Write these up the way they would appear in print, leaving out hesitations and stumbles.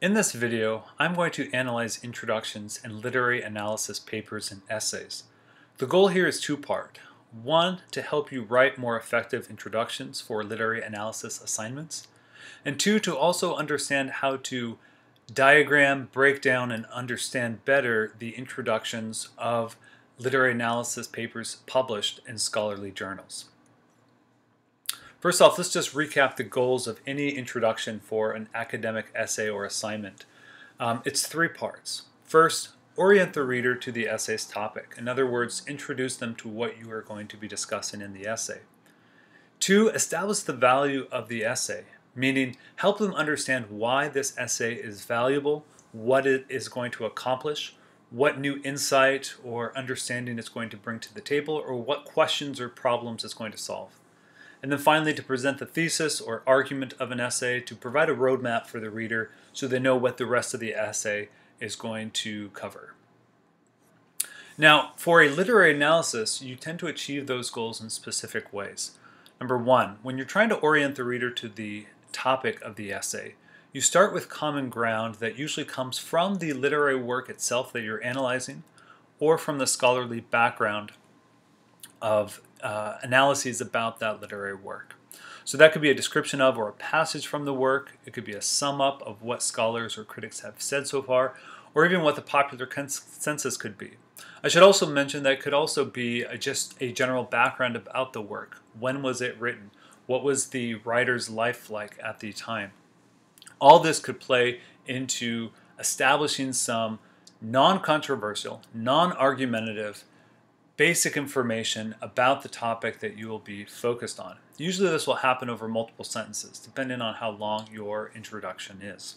In this video, I'm going to analyze introductions and literary analysis papers and essays. The goal here is two-part. One, to help you write more effective introductions for literary analysis assignments. And two, to also understand how to diagram, break down, and understand better the introductions of literary analysis papers published in scholarly journals. First off, let's just recap the goals of any introduction for an academic essay or assignment. It's three parts. First, orient the reader to the essay's topic. In other words, introduce them to what you are going to be discussing in the essay. Two, establish the value of the essay, meaning help them understand why this essay is valuable, what it is going to accomplish, what new insight or understanding it's going to bring to the table, or what questions or problems it's going to solve. And then finally, to present the thesis or argument of an essay, to provide a roadmap for the reader so they know what the rest of the essay is going to cover. Now, for a literary analysis, you tend to achieve those goals in specific ways. Number one, when you're trying to orient the reader to the topic of the essay, you start with common ground that usually comes from the literary work itself that you're analyzing or from the scholarly background of analyses about that literary work. So that could be a description of or a passage from the work. It could be a sum up of what scholars or critics have said so far, or even what the popular consensus could be. I should also mention that it could also be just a general background about the work. When was it written? What was the writer's life like at the time? All this could play into establishing some non-controversial, non-argumentative, basic information about the topic that you will be focused on. Usually this will happen over multiple sentences, depending on how long your introduction is.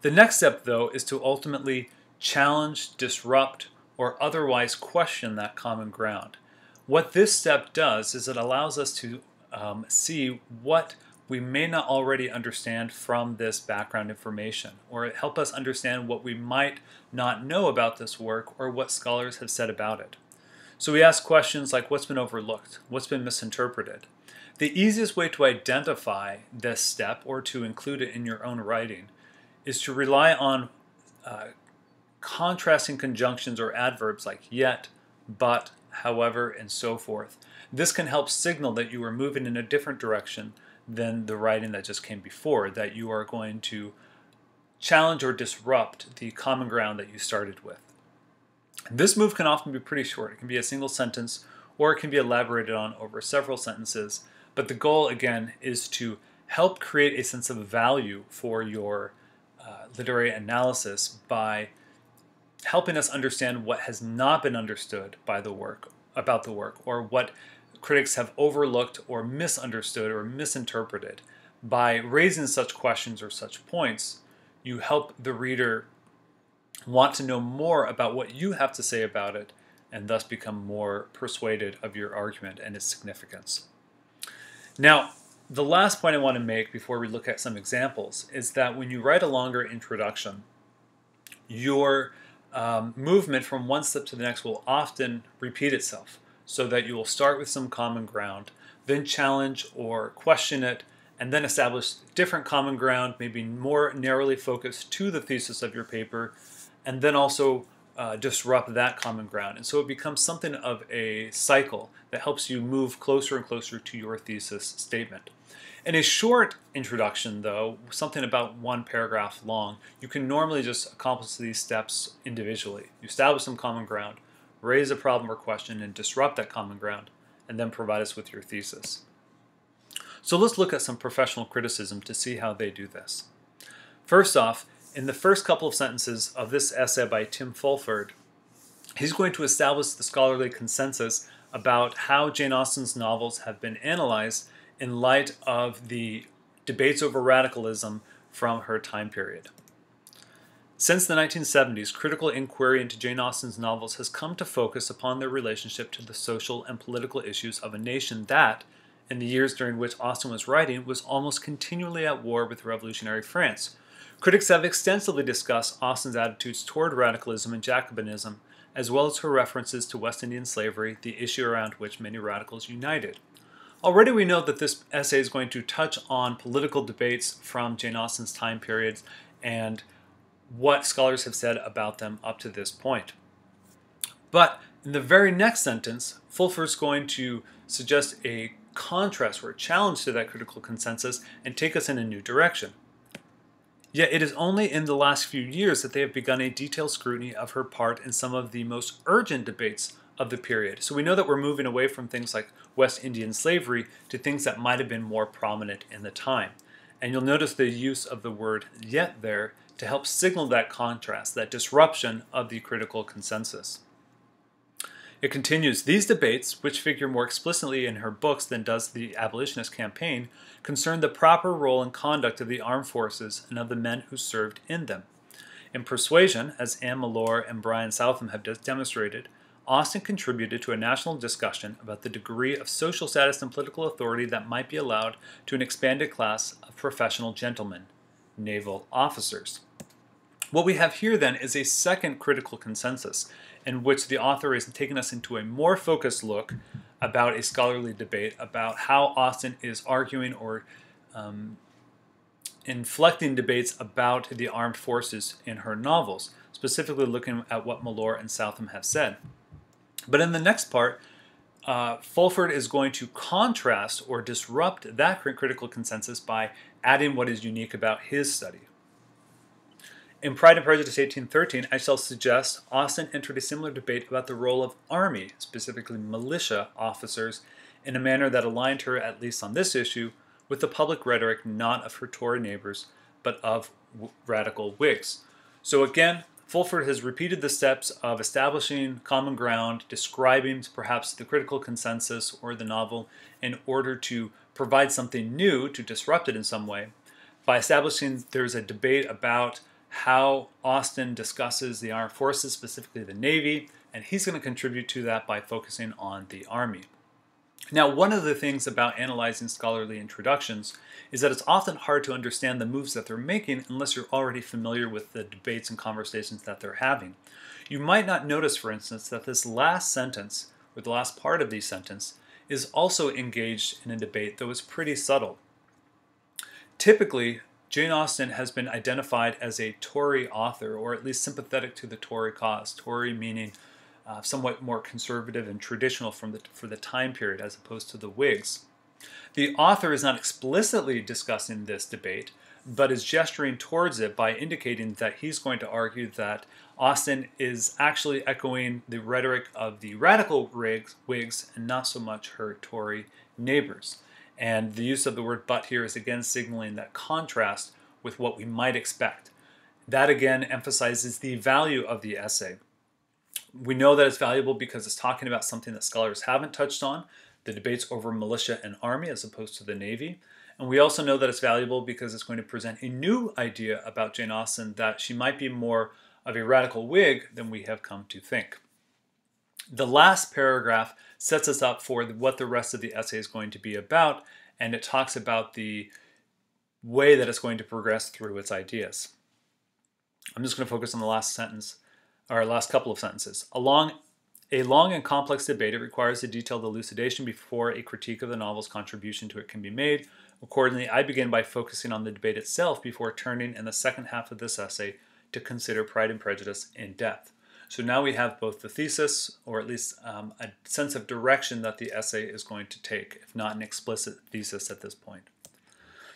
The next step, though, is to ultimately challenge, disrupt, or otherwise question that common ground. What this step does is it allows us to see what we may not already understand from this background information, or it helps us understand what we might not know about this work or what scholars have said about it. So we ask questions like what's been overlooked, what's been misinterpreted. The easiest way to identify this step or to include it in your own writing is to rely on contrasting conjunctions or adverbs like yet, but, however, and so forth. This can help signal that you are moving in a different direction than the writing that just came before, that you are going to challenge or disrupt the common ground that you started with. This move can often be pretty short. It can be a single sentence, or it can be elaborated on over several sentences, but the goal, again, is to help create a sense of value for your literary analysis by helping us understand what has not been understood by the work, about the work, or what critics have overlooked or misunderstood or misinterpreted. By raising such questions or such points, you help the reader want to know more about what you have to say about it and thus become more persuaded of your argument and its significance. Now, the last point I want to make before we look at some examples is that when you write a longer introduction, your movement from one step to the next will often repeat itself, so that you will start with some common ground, then challenge or question it, and then establish different common ground, maybe more narrowly focused to the thesis of your paper, and then also disrupt that common ground. And so it becomes something of a cycle that helps you move closer and closer to your thesis statement. In a short introduction, though, something about one paragraph long, you can normally just accomplish these steps individually. You establish some common ground, raise a problem or question, and disrupt that common ground, and then provide us with your thesis. So let's look at some professional criticism to see how they do this. First off, in the first couple of sentences of this essay by Tim Fulford, he's going to establish the scholarly consensus about how Jane Austen's novels have been analyzed in light of the debates over radicalism from her time period. Since the 1970s, critical inquiry into Jane Austen's novels has come to focus upon their relationship to the social and political issues of a nation that, in the years during which Austen was writing, was almost continually at war with revolutionary France. Critics have extensively discussed Austen's attitudes toward radicalism and Jacobinism, as well as her references to West Indian slavery, the issue around which many radicals united. Already we know that this essay is going to touch on political debates from Jane Austen's time periods and what scholars have said about them up to this point. But in the very next sentence, Fulford's going to suggest a contrast or a challenge to that critical consensus and take us in a new direction. Yet it is only in the last few years that they have begun a detailed scrutiny of her part in some of the most urgent debates of the period. So we know that we're moving away from things like West Indian slavery to things that might have been more prominent in the time. And you'll notice the use of the word yet there to help signal that contrast, that disruption of the critical consensus. It continues, these debates, which figure more explicitly in her books than does the abolitionist campaign, concern the proper role and conduct of the armed forces and of the men who served in them. In Persuasion, as Anne Malloy and Brian Southam have demonstrated, Austen contributed to a national discussion about the degree of social status and political authority that might be allowed to an expanded class of professional gentlemen, naval officers. What we have here then is a second critical consensus in which the author is taking us into a more focused look about a scholarly debate about how Austen is arguing or inflecting debates about the armed forces in her novels, specifically looking at what Malloy and Southam have said. But in the next part, Fulford is going to contrast or disrupt that critical consensus by adding what is unique about his study. In Pride and Prejudice 1813, I shall suggest Austen entered a similar debate about the role of army, specifically militia officers, in a manner that aligned her, at least on this issue, with the public rhetoric not of her Tory neighbors, but of radical Whigs. So again, Fulford has repeated the steps of establishing common ground, describing perhaps the critical consensus or the novel in order to provide something new, to disrupt it in some way, by establishing there's a debate about how Austen discusses the armed forces, specifically the Navy, and he's going to contribute to that by focusing on the Army. Now, one of the things about analyzing scholarly introductions is that it's often hard to understand the moves that they're making unless you're already familiar with the debates and conversations that they're having. You might not notice, for instance, that this last sentence, or the last part of the sentence, is also engaged in a debate that was pretty subtle. Typically, Jane Austen has been identified as a Tory author, or at least sympathetic to the Tory cause. Tory meaning somewhat more conservative and traditional for the time period as opposed to the Whigs. The author is not explicitly discussing this debate, but is gesturing towards it by indicating that he's going to argue that Austen is actually echoing the rhetoric of the radical Whigs and not so much her Tory neighbors. And the use of the word but here is again signaling that contrast with what we might expect. That again emphasizes the value of the essay. We know that it's valuable because it's talking about something that scholars haven't touched on, the debates over militia and army as opposed to the Navy. And we also know that it's valuable because it's going to present a new idea about Jane Austen, that she might be more of a radical Whig than we have come to think. The last paragraph sets us up for what the rest of the essay is going to be about, and it talks about the way that it's going to progress through its ideas. I'm just going to focus on the last sentence, or last couple of sentences. A long and complex debate, it requires a detailed elucidation before a critique of the novel's contribution to it can be made. Accordingly, I begin by focusing on the debate itself before turning in the second half of this essay to consider Pride and Prejudice in depth. So now we have both the thesis, or at least a sense of direction that the essay is going to take, if not an explicit thesis at this point.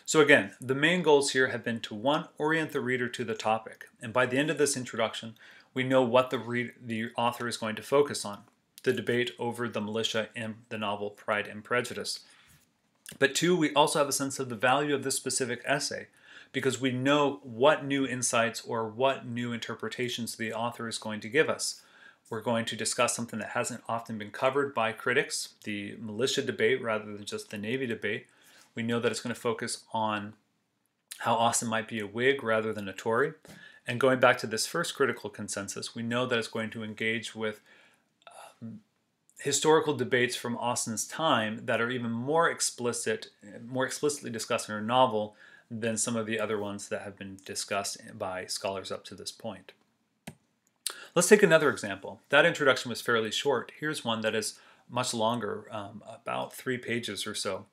So again, the main goals here have been to, one, orient the reader to the topic. And by the end of this introduction, we know what the author is going to focus on, the debate over the militia in the novel Pride and Prejudice. But two, we also have a sense of the value of this specific essay, because we know what new insights or what new interpretations the author is going to give us. We're going to discuss something that hasn't often been covered by critics, the militia debate rather than just the Navy debate. We know that it's going to focus on how Austen might be a Whig rather than a Tory. And going back to this first critical consensus, we know that it's going to engage with historical debates from Austen's time that are even more explicitly discussed in her novel than some of the other ones that have been discussed by scholars up to this point. Let's take another example. That introduction was fairly short. Here's one that is much longer, about 3 pages or so.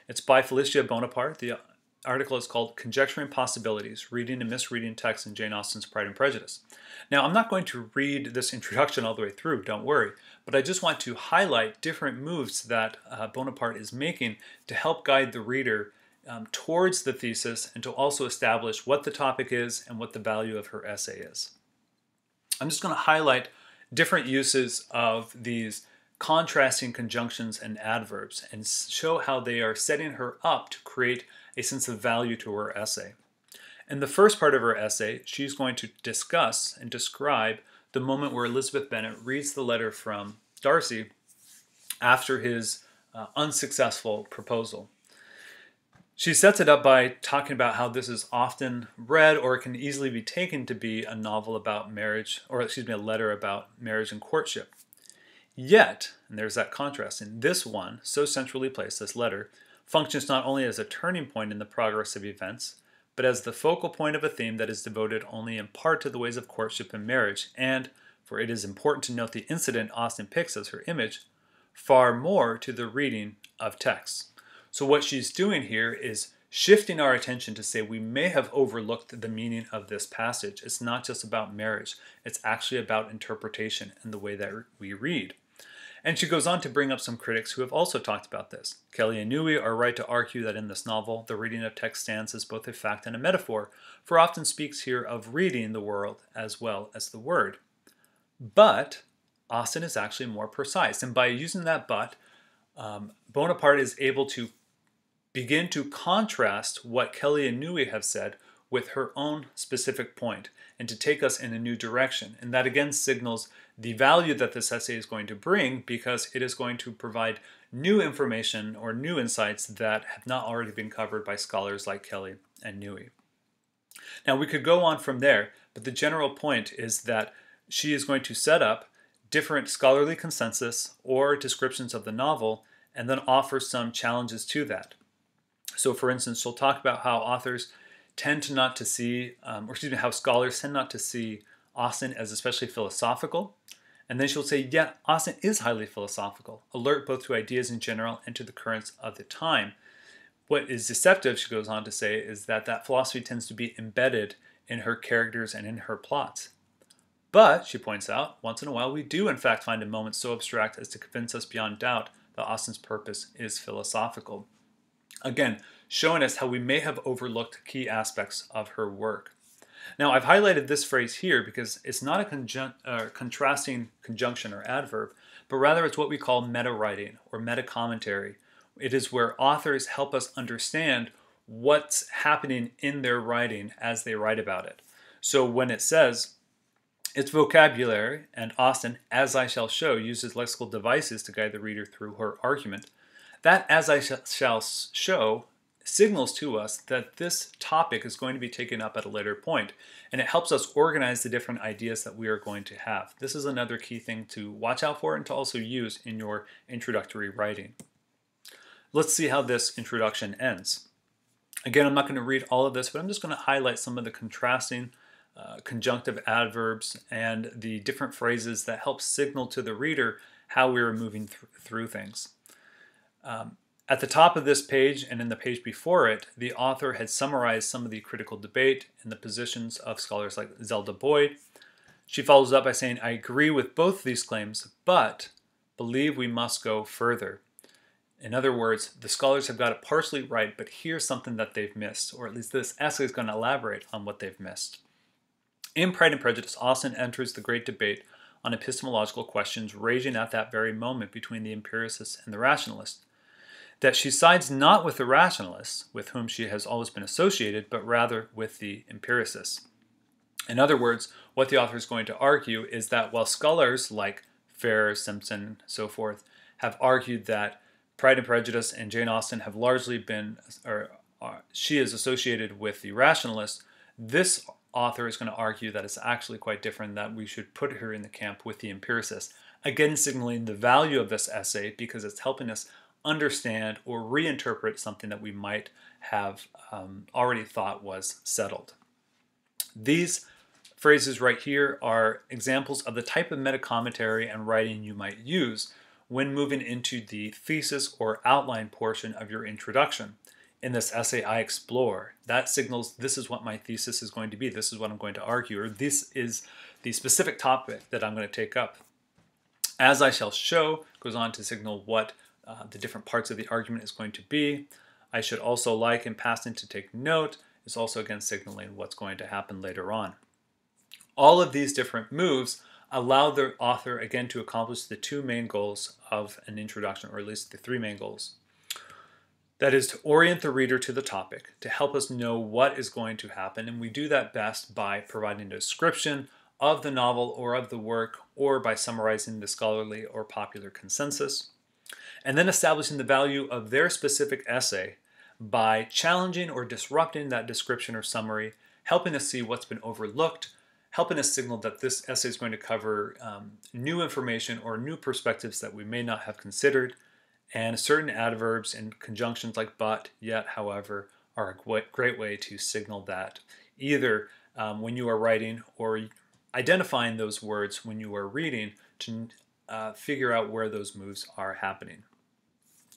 It's by Felicia Bonaparte. The article is called Conjecturing Possibilities, Reading and Misreading Text in Jane Austen's Pride and Prejudice. Now, I'm not going to read this introduction all the way through, don't worry, but I just want to highlight different moves that Bonaparte is making to help guide the reader towards the thesis and to also establish what the topic is and what the value of her essay is. I'm just going to highlight different uses of these contrasting conjunctions and adverbs and show how they are setting her up to create a sense of value to her essay. In the first part of her essay, she's going to discuss and describe the moment where Elizabeth Bennet reads the letter from Darcy after his unsuccessful proposal. She sets it up by talking about how this is often read or can easily be taken to be a novel about marriage, or excuse me, a letter about marriage and courtship. Yet, and there's that contrast, in this one, so centrally placed, this letter, functions not only as a turning point in the progress of events, but as the focal point of a theme that is devoted only in part to the ways of courtship and marriage, and, for it is important to note the incident Austen picks as her image, far more to the reading of texts. So what she's doing here is shifting our attention to say we may have overlooked the meaning of this passage. It's not just about marriage. It's actually about interpretation and the way that we read. And she goes on to bring up some critics who have also talked about this. Kelly and Newey are right to argue that in this novel, the reading of text stands as both a fact and a metaphor, for Austen speaks here of reading the world as well as the word. But Austen is actually more precise, and by using that but, Bonaparte is able to begin to contrast what Kelly and Newey have said with her own specific point and to take us in a new direction. And that again signals the value that this essay is going to bring because it is going to provide new information or new insights that have not already been covered by scholars like Kelly and Newey. Now we could go on from there, but the general point is that she is going to set up different scholarly consensus or descriptions of the novel and then offer some challenges to that. So for instance, she'll talk about how authors tend to not to see, how scholars tend not to see Austen as especially philosophical. And then she'll say, yeah, Austen is highly philosophical, alert both to ideas in general and to the currents of the time. What is deceptive, she goes on to say, is that philosophy tends to be embedded in her characters and in her plots. But, she points out, once in a while we do in fact find a moment so abstract as to convince us beyond doubt that Austen's purpose is philosophical. Again, showing us how we may have overlooked key aspects of her work. Now, I've highlighted this phrase here because it's not a contrasting conjunction or adverb, but rather it's what we call meta-writing or meta-commentary. It is where authors help us understand what's happening in their writing as they write about it. So when it says, its vocabulary, and Austen, as I shall show, uses lexical devices to guide the reader through her argument, that as I shall show signals to us that this topic is going to be taken up at a later point, and it helps us organize the different ideas that we are going to have. This is another key thing to watch out for and to also use in your introductory writing. Let's see how this introduction ends. Again, I'm not going to read all of this, but I'm just going to highlight some of the contrasting conjunctive adverbs and the different phrases that help signal to the reader how we are moving through things. At the top of this page and in the page before it, the author had summarized some of the critical debate and the positions of scholars like Zelda Boyd. She follows up by saying, I agree with both these claims, but believe we must go further. In other words, the scholars have got it partially right, but here's something that they've missed, or at least this essay is going to elaborate on what they've missed. In Pride and Prejudice, Austen enters the great debate on epistemological questions raging at that very moment between the empiricists and the rationalists. That she sides not with the rationalists, with whom she has always been associated, but rather with the empiricists. In other words, what the author is going to argue is that while scholars like Ferrer, Simpson, so forth, have argued that Pride and Prejudice and Jane Austen have largely been, she is associated with the rationalists, this author is going to argue that it's actually quite different, that we should put her in the camp with the empiricists. Again, signaling the value of this essay because it's helping us understand or reinterpret something that we might have already thought was settled. These phrases right here are examples of the type of meta-commentary and writing you might use when moving into the thesis or outline portion of your introduction. In this essay, I explore. That signals this is what my thesis is going to be, this is what I'm going to argue, or this is the specific topic that I'm going to take up. As I shall show, goes on to signal what the different parts of the argument is going to be. I should also like and pass in to take note is also again signaling what's going to happen later on. All of these different moves allow the author again to accomplish the two main goals of an introduction, or at least the three main goals. That is to orient the reader to the topic, to help us know what is going to happen, and we do that best by providing a description of the novel or of the work, or by summarizing the scholarly or popular consensus, and then establishing the value of their specific essay by challenging or disrupting that description or summary, helping us see what's been overlooked, helping us signal that this essay is going to cover new information or new perspectives that we may not have considered, and certain adverbs and conjunctions like but, yet, however, are a great way to signal that either when you are writing or identifying those words when you are reading to figure out where those moves are happening.